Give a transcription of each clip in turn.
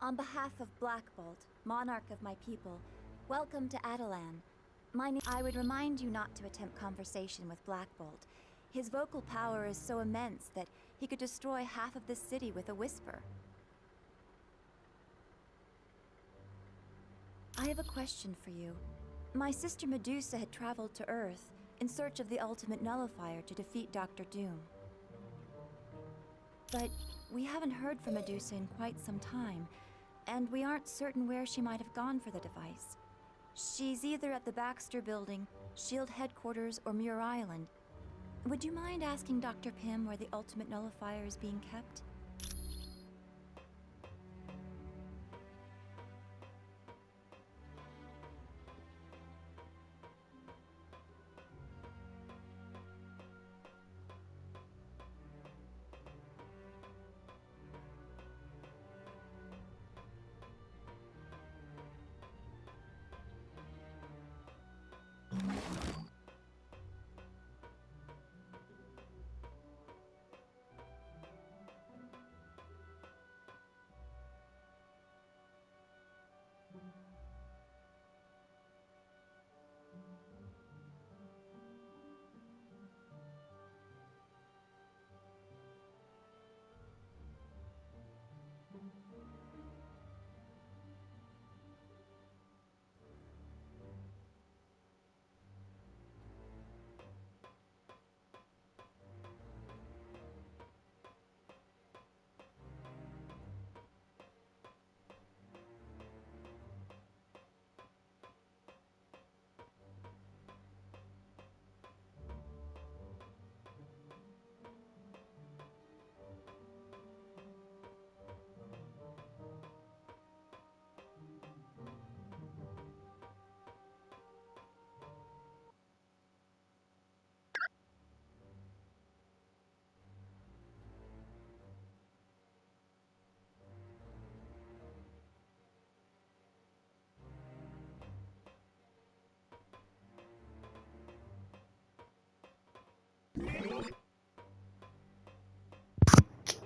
On behalf of Black Bolt, monarch of my people, welcome to Adelan. I would remind you not to attempt conversation with Black Bolt. His vocal power is so immense that he could destroy half of this city with a whisper. I have a question for you. My sister Medusa had traveled to Earth in search of the ultimate nullifier to defeat Dr. Doom. But we haven't heard from Medusa in quite some time, and we aren't certain where she might have gone for the device. She's either at the Baxter Building, SHIELD headquarters, or Muir Island. Would you mind asking Dr. Pym where the ultimate nullifier is being kept?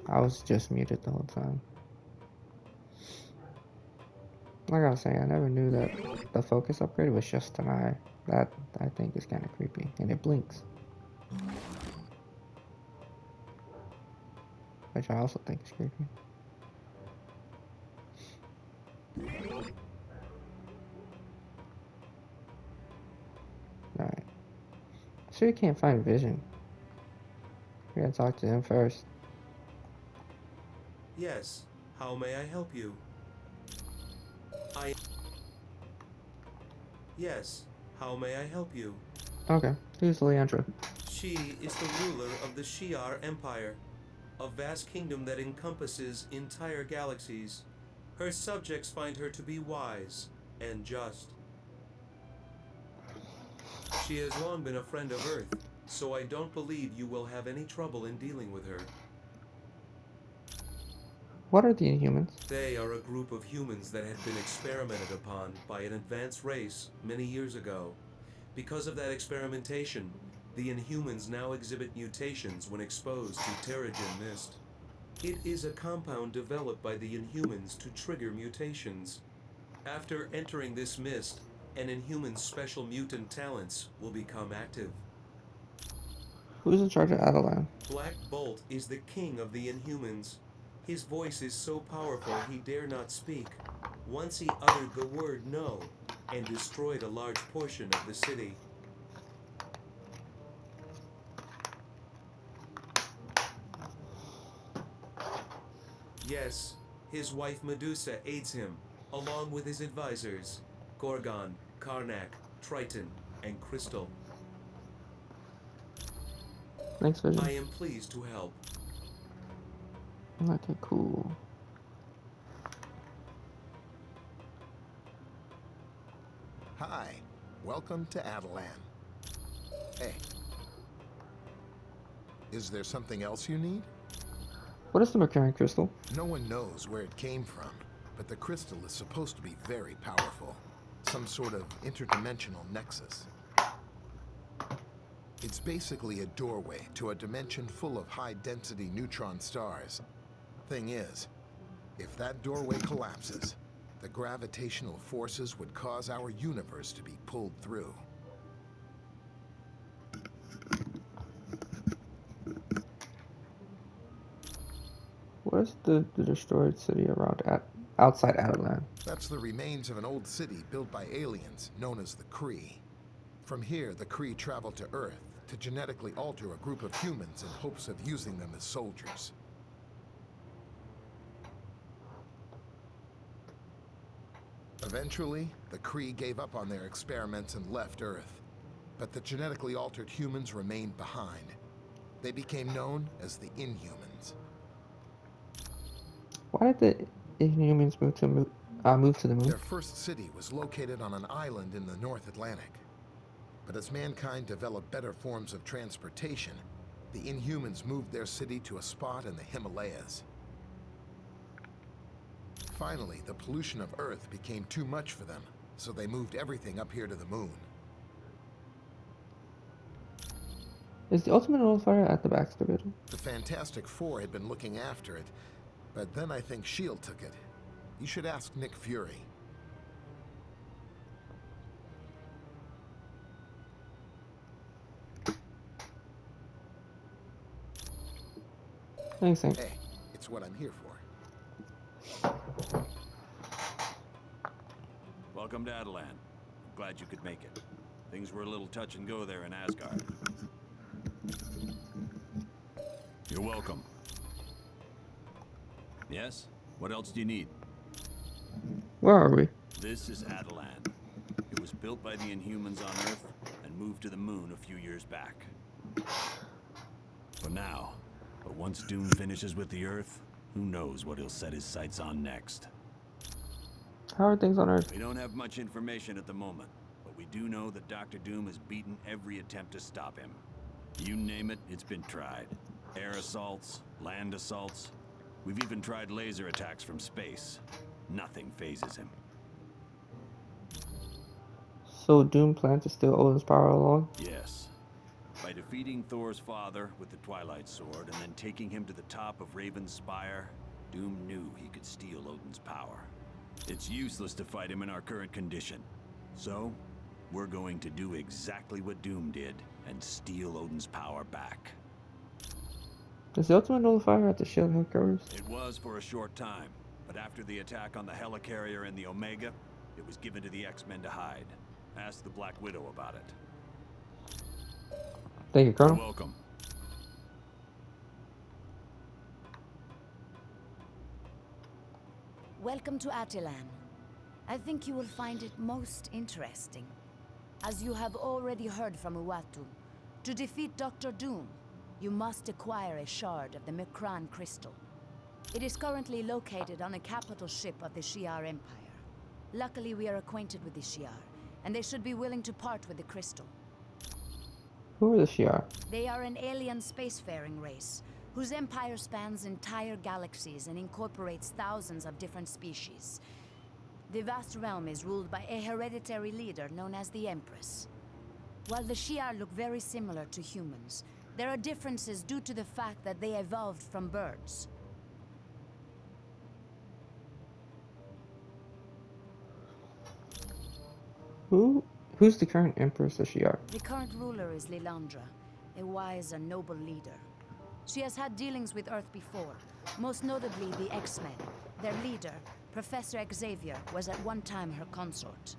I was just muted the whole time. Like I was saying, I never knew that the focus upgrade was just an eye. That, I think, is kind of creepy. And it blinks. Which I also think is creepy. Alright. Sure you can't find Vision. We gotta talk to him first. Yes, how may I help you? Yes, how may I help you? Okay, who's Leandra? She is the ruler of the Shi'ar Empire, a vast kingdom that encompasses entire galaxies. Her subjects find her to be wise and just. She has long been a friend of Earth, so I don't believe you will have any trouble in dealing with her. What are the Inhumans? They are a group of humans that had been experimented upon by an advanced race many years ago. Because of that experimentation, the Inhumans now exhibit mutations when exposed to Terrigen Mist. It is a compound developed by the Inhumans to trigger mutations. After entering this mist, an Inhuman's special mutant talents will become active. Who's in charge of Adelan? Black Bolt is the king of the Inhumans. His voice is so powerful he dare not speak. Once he uttered the word no, and destroyed a large portion of the city. Yes, his wife Medusa aids him, along with his advisors, Gorgon, Karnak, Triton, and Crystal. Thanks, Vision. I am pleased to help. Okay, cool. Hi, welcome to Adelan. Hey, is there something else you need? What is the Mercurian crystal? No one knows where it came from, but the crystal is supposed to be very powerful. Some sort of interdimensional nexus. It's basically a doorway to a dimension full of high-density neutron stars. Thing is, If that doorway collapses, the gravitational forces would cause our universe to be pulled through. Where's the destroyed city around outside Adelan? That's the remains of an old city built by aliens known as the Kree. From here, the Kree traveled to Earth to genetically alter a group of humans in hopes of using them as soldiers. Eventually, the Kree gave up on their experiments and left Earth. But the genetically altered humans remained behind. They became known as the Inhumans. Why did the Inhumans move to the moon? Their first city was located on an island in the North Atlantic. But as mankind developed better forms of transportation, the Inhumans moved their city to a spot in the Himalayas. Finally, the pollution of Earth became too much for them, so they moved everything up here to the moon. Is the Ultimate Nullifier at the Baxter Building? The Fantastic Four had been looking after it, but then I think S.H.I.E.L.D. took it. You should ask Nick Fury. Thanks, Hank. Hey, it's what I'm here for. Welcome to Adelan. Glad you could make it. Things were a little touch and go there in Asgard. You're welcome. Yes? What else do you need? Where are we? This is Adelan. It was built by the Inhumans on Earth and moved to the moon a few years back. For now. But once Doom finishes with the Earth, who knows what he'll set his sights on next. How are things on Earth? We don't have much information at the moment, but we do know that Dr. Doom has beaten every attempt to stop him. You name it, it's been tried. Air assaults, land assaults. We've even tried laser attacks from space. Nothing phases him. So Doom planned to steal Odin's power along? Yes. By defeating Thor's father with the Twilight Sword and then taking him to the top of Raven's Spire, Doom knew he could steal Odin's power. It's useless to fight him in our current condition. So, we're going to do exactly what Doom did and steal Odin's power back. Is the Ultimate Nullifier at the S.H.I.E.L.D. headquarters? It was for a short time, but after the attack on the Helicarrier and the Omega, it was given to the X-Men to hide. Ask the Black Widow about it. Thank you, Colonel. You're welcome. Welcome to Adelan. I think you will find it most interesting. As you have already heard from Uatu, to defeat Dr. Doom, you must acquire a shard of the Mikran crystal. It is currently located on a capital ship of the Shi'ar Empire. Luckily, we are acquainted with the Shi'ar, and they should be willing to part with the crystal. Who are the Shi'ar? They are an alien spacefaring race, whose empire spans entire galaxies and incorporates thousands of different species. The vast realm is ruled by a hereditary leader known as the Empress. While the Shi'ar look very similar to humans, there are differences due to the fact that they evolved from birds. Who's the current Empress of Shi'ar? The current ruler is Lilandra, a wise and noble leader. She has had dealings with Earth before, most notably the X-Men. Their leader, Professor Xavier, was at one time her consort.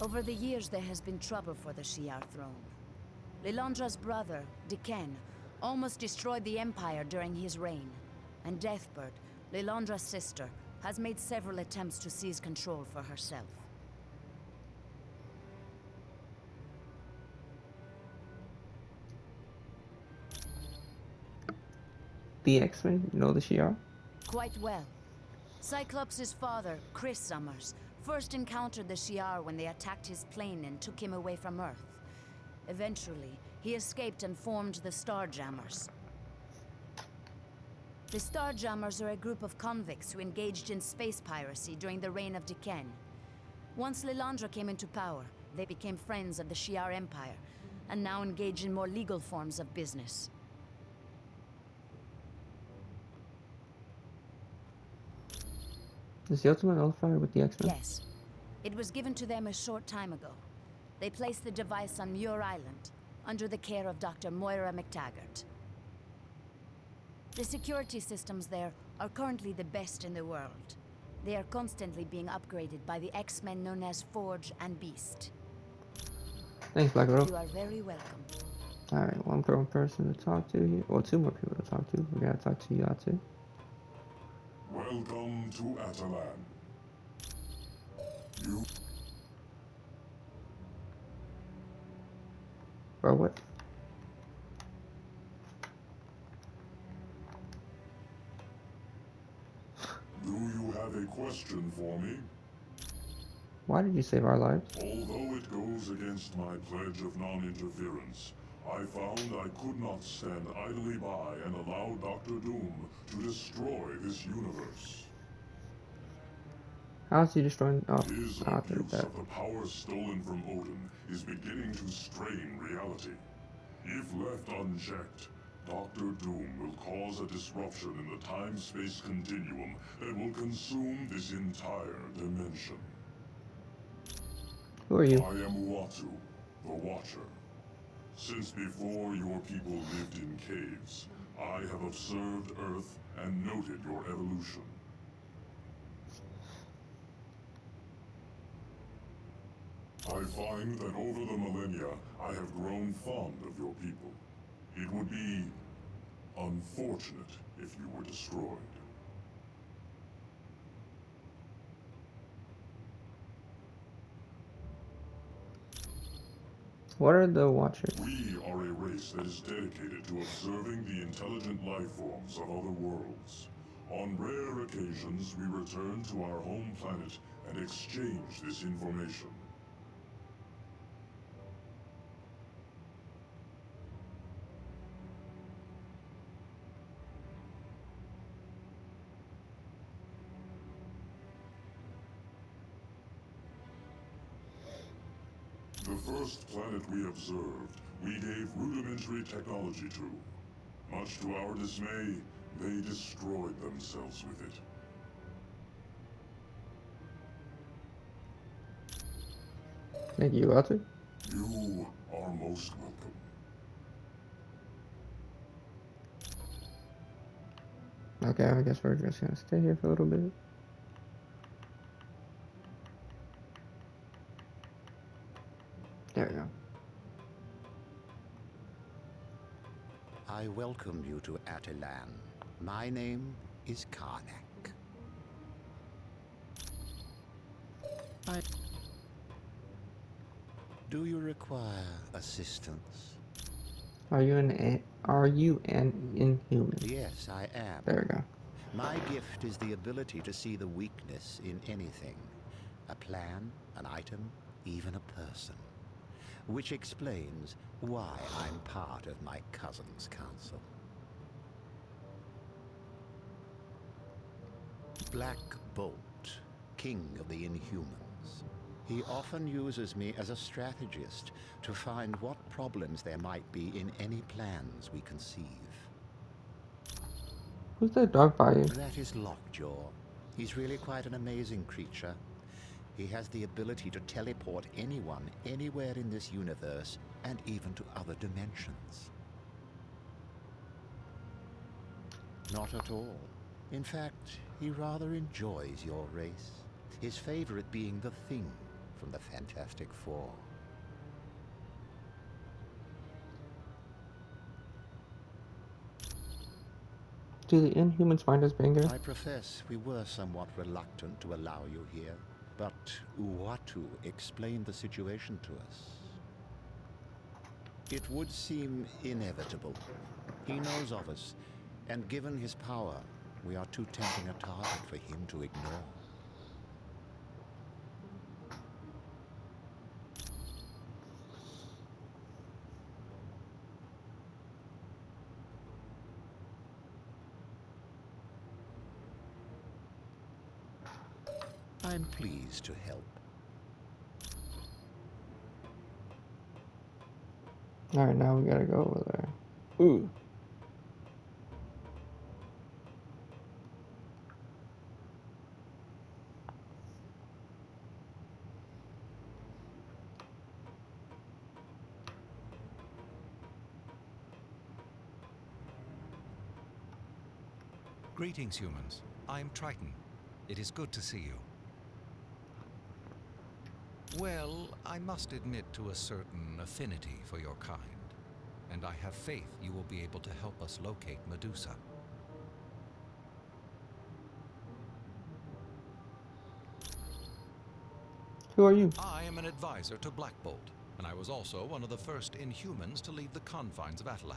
Over the years, there has been trouble for the Shi'ar throne. Lilandra's brother, Diken, almost destroyed the Empire during his reign. And Deathbird, Lilandra's sister, has made several attempts to seize control for herself. The X-Men know the Shi'ar? Quite well. Cyclops' father, Chris Summers, first encountered the Shi'ar when they attacked his plane and took him away from Earth. Eventually, he escaped and formed the Starjammers. The Starjammers are a group of convicts who engaged in space piracy during the reign of Diken. Once Lilandra came into power, they became friends of the Shi'ar Empire, and now engage in more legal forms of business. Is the ultimate nullifier with the X-Men? Yes. It was given to them a short time ago. They placed the device on Muir Island, under the care of Dr. Moira McTaggart. The security systems there are currently the best in the world. They are constantly being upgraded by the X-Men known as Forge and Beast. Thanks, Black Widow. You are very welcome. Alright, one more person to talk to here. Well, two more people to talk to. We gotta talk to y'all too. Welcome to Atalan. You Bro, what? do you have a question for me? Why did you save our lives? Although it goes against my pledge of non-interference, I found I could not stand idly by and allow Dr. Doom to destroy this universe. How's he destroying? Oh, His I thought abuse that. of the power stolen from Odin is beginning to strain reality. If left unchecked, Dr. Doom will cause a disruption in the time-space continuum that will consume this entire dimension. Who are you? I am Uatu, the Watcher. Since before your people lived in caves, I have observed Earth and noted your evolution. I find that over the millennia, I have grown fond of your people. It would be unfortunate if you were destroyed. What are the Watchers? We are a race that is dedicated to observing the intelligent life forms of other worlds. On rare occasions, we return to our home planet and exchange this information. The first planet we observed, we gave rudimentary technology to. Much to our dismay, they destroyed themselves with it. Thank you, Walter. You are most welcome. Okay, I guess we're just gonna stay here for a little bit. There we go. I welcome you to Atalan. My name is Karnak. Do you require assistance? Are you an inhuman? Yes, I am. There we go. My gift is the ability to see the weakness in anything. A plan, an item, even a person. Which explains why I'm part of my cousin's council. Black Bolt, king of the Inhumans. He often uses me as a strategist to find what problems there might be in any plans we conceive. Who's that dog by you? That is Lockjaw. He's really quite an amazing creature. He has the ability to teleport anyone, anywhere in this universe, and even to other dimensions. Not at all. In fact, he rather enjoys your race. His favorite being the Thing from the Fantastic Four. Do the Inhumans find us banger? I profess we were somewhat reluctant to allow you here, but Uatu explained the situation to us. It would seem inevitable. He knows of us, and given his power, we are too tempting a target for him to ignore. I'm pleased to help. Alright, now we gotta go over there. Ooh. Greetings, humans. I'm Triton. It is good to see you. Well, I must admit to a certain affinity for your kind, and I have faith you will be able to help us locate Medusa. Who are you? I am an advisor to Black Bolt, and I was also one of the first Inhumans to leave the confines of Atalan.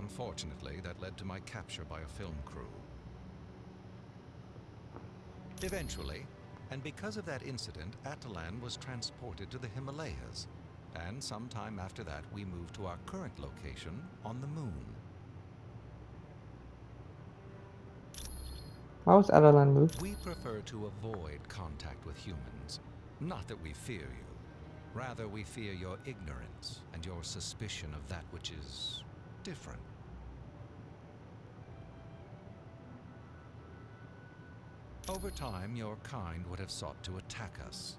Unfortunately, that led to my capture by a film crew. Eventually, and because of that incident, Atalan was transported to the Himalayas, and sometime after that we moved to our current location on the moon. How was Adelan moved? We prefer to avoid contact with humans. Not that we fear you. Rather, we fear your ignorance and your suspicion of that which is different. Over time, your kind would have sought to attack us.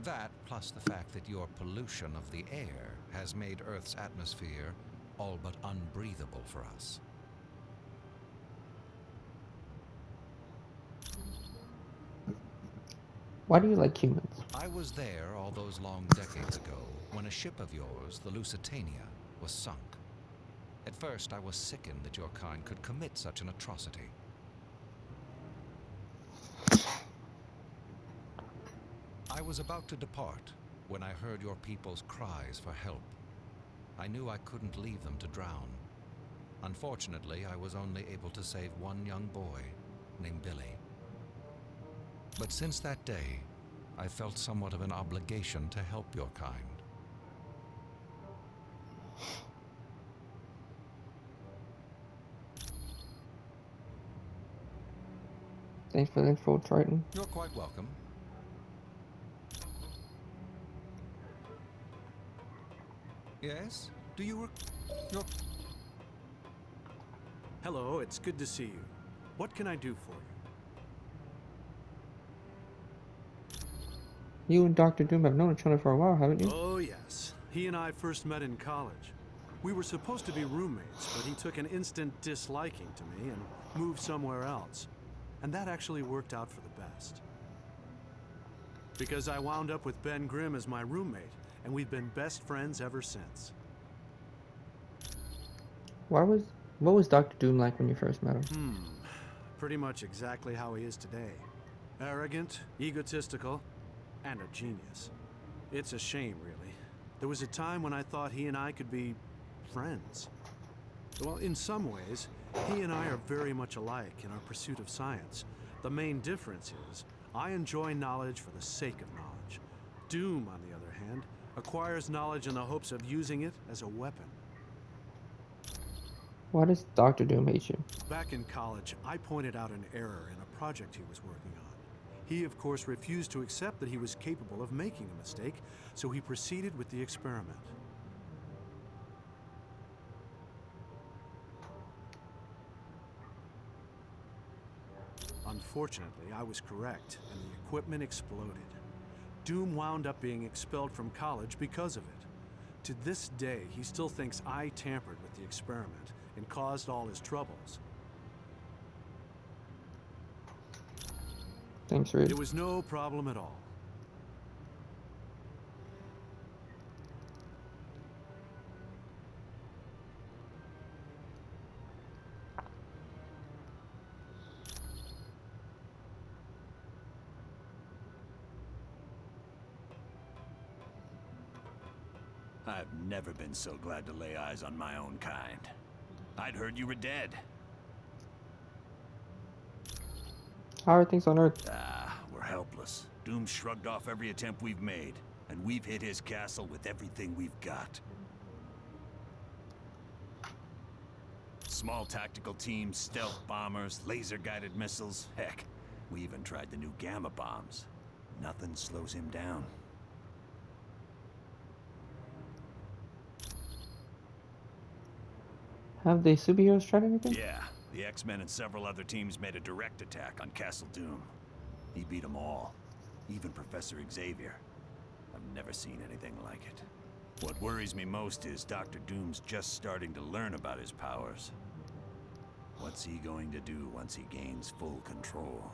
That, plus the fact that your pollution of the air has made Earth's atmosphere all but unbreathable for us. Why do you like humans? I was there all those long decades ago when a ship of yours, the Lusitania, was sunk. At first, I was sickened that your kind could commit such an atrocity. I was about to depart when I heard your people's cries for help. I knew I couldn't leave them to drown. Unfortunately, I was only able to save one young boy named Billy. But since that day, I felt somewhat of an obligation to help your kind. Thanks for the info, Triton. You're quite welcome. Yes? Do you Hello, it's good to see you. What can I do for you? You and Dr. Doom have known each other for a while, haven't you? Oh, yes. He and I first met in college. We were supposed to be roommates, but he took an instant disliking to me and moved somewhere else. And that actually worked out for the best. Because I wound up with Ben Grimm as my roommate, and we've been best friends ever since. What was Dr. Doom like when you first met him? Pretty much exactly how he is today. Arrogant, egotistical, and a genius. It's a shame, really. There was a time when I thought he and I could be friends. Well, in some ways, he and I are very much alike in our pursuit of science. The main difference is, I enjoy knowledge for the sake of knowledge. Doom, on the other hand, acquires knowledge in the hopes of using it as a weapon. Why does Dr. Doom hate you? Back in college, I pointed out an error in a project he was working on. He, of course, refused to accept that he was capable of making a mistake, so he proceeded with the experiment. Unfortunately, I was correct, and the equipment exploded. Doom wound up being expelled from college because of it. To this day, he still thinks I tampered with the experiment and caused all his troubles. Thanks, Reed. It was no problem at all. I've never been so glad to lay eyes on my own kind. I'd heard you were dead. How are things on Earth? We're helpless. Doom shrugged off every attempt we've made, and we've hit his castle with everything we've got. Small tactical teams, stealth bombers, laser-guided missiles. Heck, we even tried the new gamma bombs. Nothing slows him down. Have the superheroes tried anything? Yeah, the X-Men and several other teams made a direct attack on Castle Doom. He beat them all, even Professor Xavier. I've never seen anything like it. What worries me most is Dr. Doom's just starting to learn about his powers. What's he going to do once he gains full control?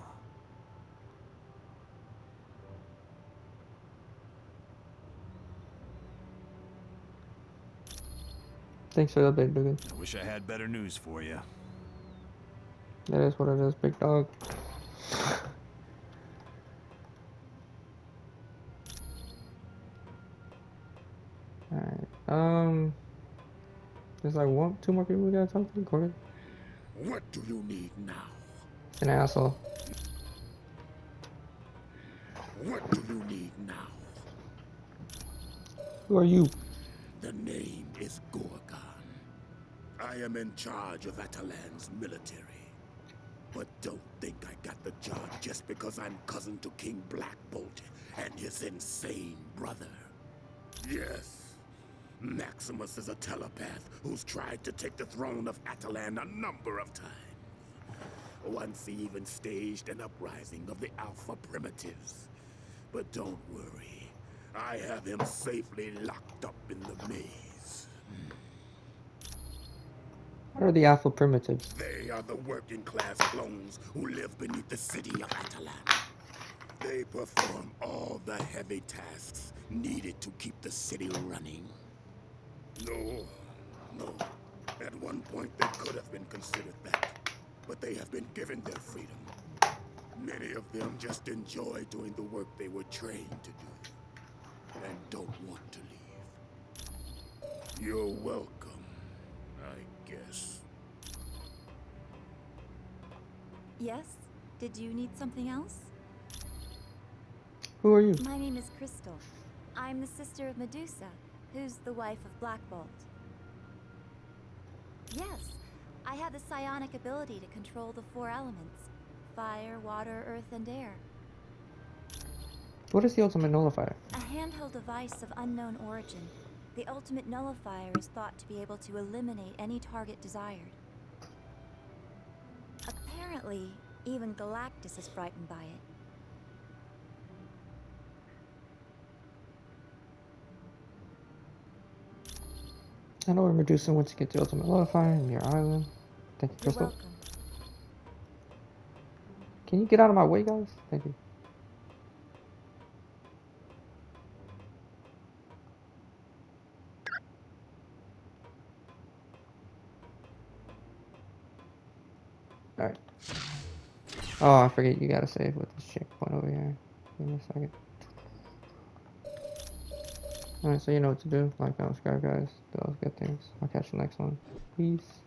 Thanks for the update, Dugan. I wish I had better news for you. That is what it is, big dog. Alright, there's like two more people we gotta talk to, Gordon. What do you need now? It's an asshole. What do you need now? Who are you? The name is Gorgon. I am in charge of Atalan's military. But don't think I got the job just because I'm cousin to King Black Bolt and his insane brother. Yes, Maximus is a telepath who's tried to take the throne of Atalan a number of times. Once he even staged an uprising of the Alpha Primitives. But don't worry, I have him safely locked up in the maze. What are the Alpha Primitives? They are the working class clones who live beneath the city of Atalan. They perform all the heavy tasks needed to keep the city running. No. At one point they could have been considered that, but they have been given their freedom. Many of them just enjoy doing the work they were trained to do, and don't want to leave. You're welcome, I guess. Yes? Did you need something else? Who are you? My name is Crystal. I'm the sister of Medusa, who's the wife of Black Bolt. Yes, I have the psionic ability to control the 4 elements: fire, water, earth, and air. What is the ultimate nullifier? A handheld device of unknown origin. The ultimate nullifier is thought to be able to eliminate any target desired. Apparently, even Galactus is frightened by it. I know where Medusa wants to get the ultimate nullifier in your island. Thank you, You're Crystal. welcome. Can you get out of my way, guys? Thank you. Alright. Oh, I forget you gotta save with this checkpoint over here. Give me a second. Alright, so you know what to do. Like, subscribe, guys. Do those good things. I'll catch you next one. Peace.